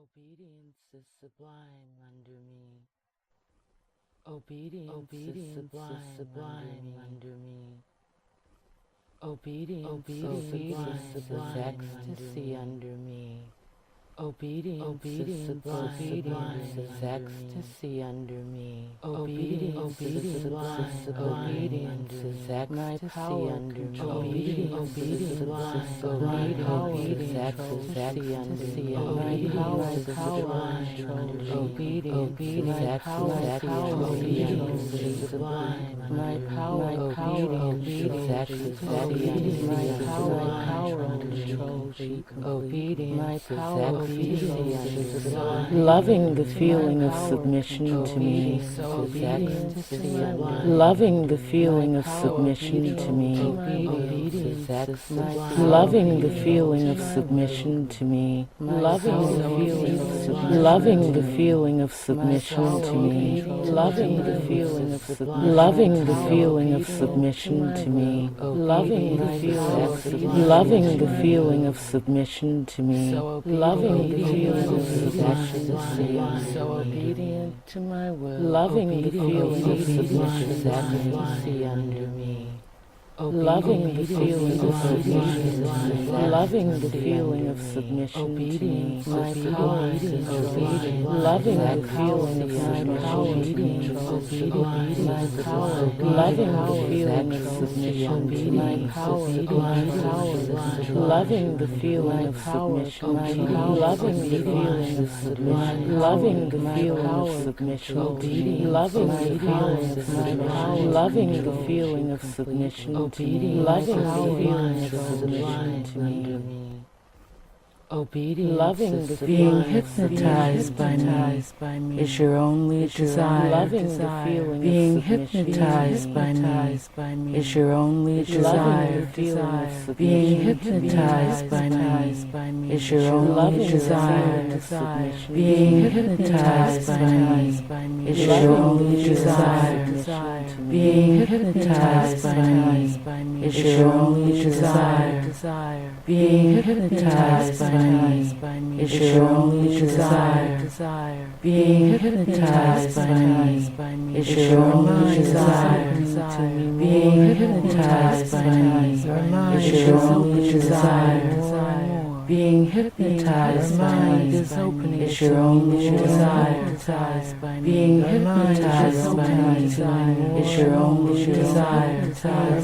Obedience is sublime under me. Obedience is sublime under me. Obedience is ecstasy under me. Obedience is ecstasy under me. Obedience is obedience is ecstasy under me. Obedience is ecstasy under me. My power is sublime. Obedience is ecstasy under me. My power is ecstasy under me. My power controls you completely. My power. Loving the feeling of submission to me. Loving the feeling of submission to me. Loving the feeling of submission to me. Loving the feeling of submission to me. Loving the feeling of submission to me. Loving the feeling of submission to me. Loving the feeling of submission, so obedient to my will. Loving the feeling of submission under me. Loving the feeling of submission, loving the feeling of submission to me. My power is obedient. Loving the feeling of submission, my power. Loving the feeling of submission, my power. Loving the feeling of submission, loving the feeling of submission, loving the feeling of submission, loving the feeling of submission, loving the feeling of submission. Loving the feeling of submission to me. Loving the being hypnotized by me is your only desire. Loving the feeling being hypnotized by me is your only desire. Being hypnotized by me is your only desire. Being hypnotized by me is your only desire. Being hypnotized by me is your only desire. Being hypnotized by me is your only desire. Being hypnotized by me is your only desire. Being hypnotized by me is your only desire. Being hypnotized by me is your only desire. Being hypnotized by me is your only desire. Being hypnotized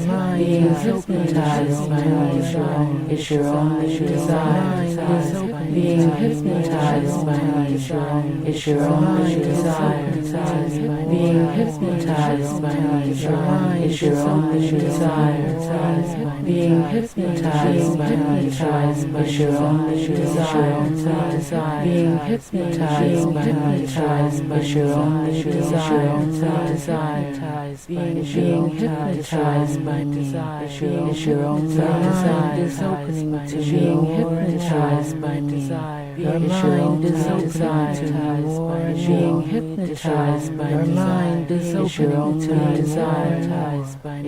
by me is your only desire. Being hypnotized by me is your only desire. Being hypnotized by me is your only desire. Being hypnotized by me is your only desire. Being hypnotized by me is your only desire. Being hypnotized by me is your only desire. Is opening to being hypnotized by me. Your mind is opening to more and being hypnotized by me. Your mind is opening to desire.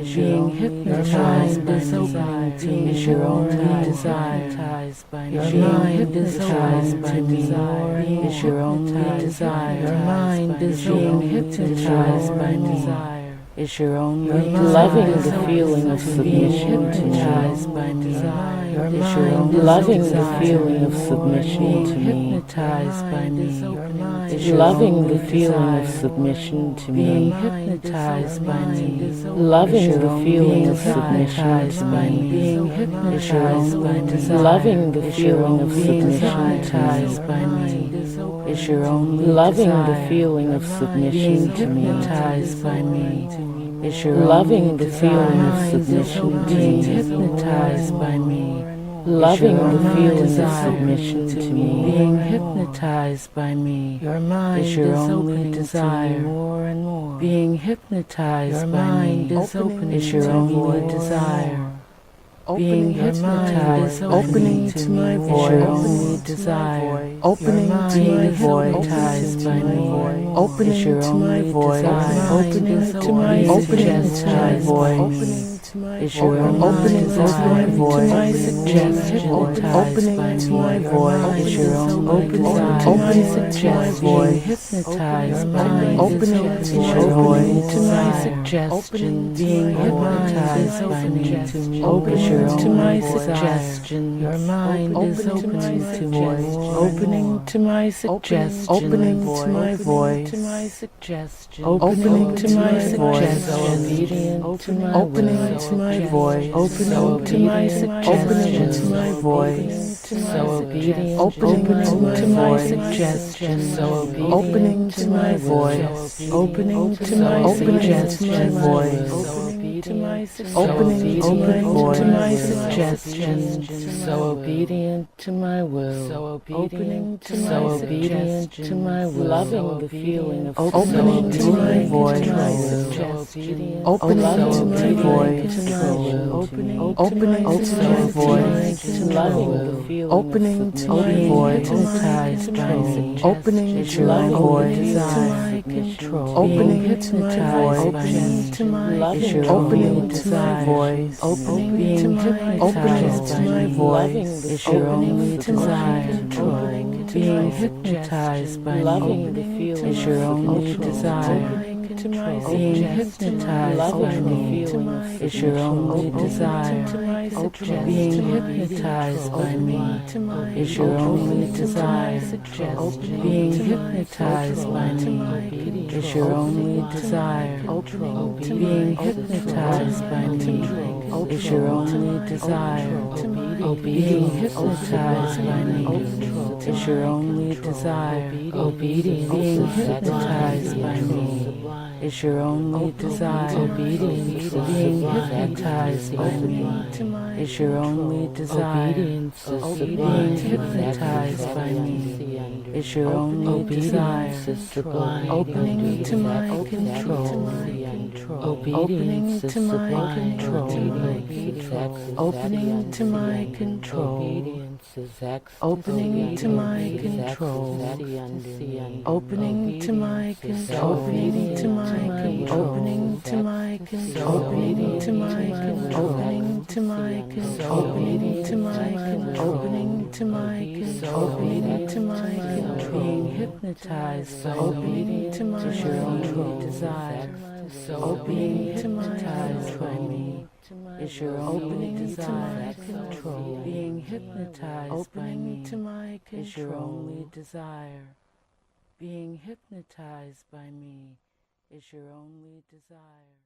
Being hypnotized by me is your only desire. Your mind is hypnotized by me is your only desire. Your mind is being hypnotized by me is your only loving the feeling of submission to me. Loving the feeling of submission to me. Hypnotized by me. Loving the feeling of submission to me. Hypnotized by me. Loving the feeling of submission to me. Being hypnotized by me. Loving the feeling of submission by me is your only loving the feeling of submission to me. Hypnotized by me is your loving the feeling of submission to me. Hypnotized by me. Loving the feeling of submission to me. Being hypnotized by me is your only desire. More and more. Being hypnotized by me is your only desire. Being hypnotized, opening to my voice, your only desire. Opening to my voice, hypnotized by me. Opening to my voice, opening to my voice, is your opening to my voice, my suggestion, opening to my voice, is your opening to my voice, hypnotized by me, opening to your voice, to my suggestion, being hypnotized by me, opening to my suggestion, your mind is opening to voice, opening to my suggestion, opening to my voice, to my suggestion, opening to my suggestion, obedient to my opening to my voice, opening to my suggestion, to my voice, so obedient, opening to my suggestion, so opening to my voice, opening to my suggestion, voice, opening to my to my suggestion, so obedient to my will, so obedient to my suggestion, to my will, loving the feeling of opening to my voice, opening to my voice, opening to my voice, loving the feeling, opening to my voice, hypnotized by me, opening to my voice, my control, opening to my voice, opening to my opening to my voice, opening to my voice, is your only desire, being hypnotized by me, is your only desire. Being hypnotized by me is your only desire. Being hypnotized by me is your only desire. Being hypnotized by me is your only desire. Being hypnotized by me is your only desire. Being hypnotized by me is your only desire. Being hypnotized by me is your only desire. Being hypnotized by me is your only desire. Being hypnotized by me is your only desire. Opening to my control. Opening to my control. Opening to my control. Opening to my control. Opening to my control. Opening to my opening to my opening to my opening to my opening to my opening to my opening to my being hypnotized by opening to my is your only desire. So being hypnotized by me is your only desire. Control. Being hypnotized by me is your only desire. Being hypnotized by me is your only desire.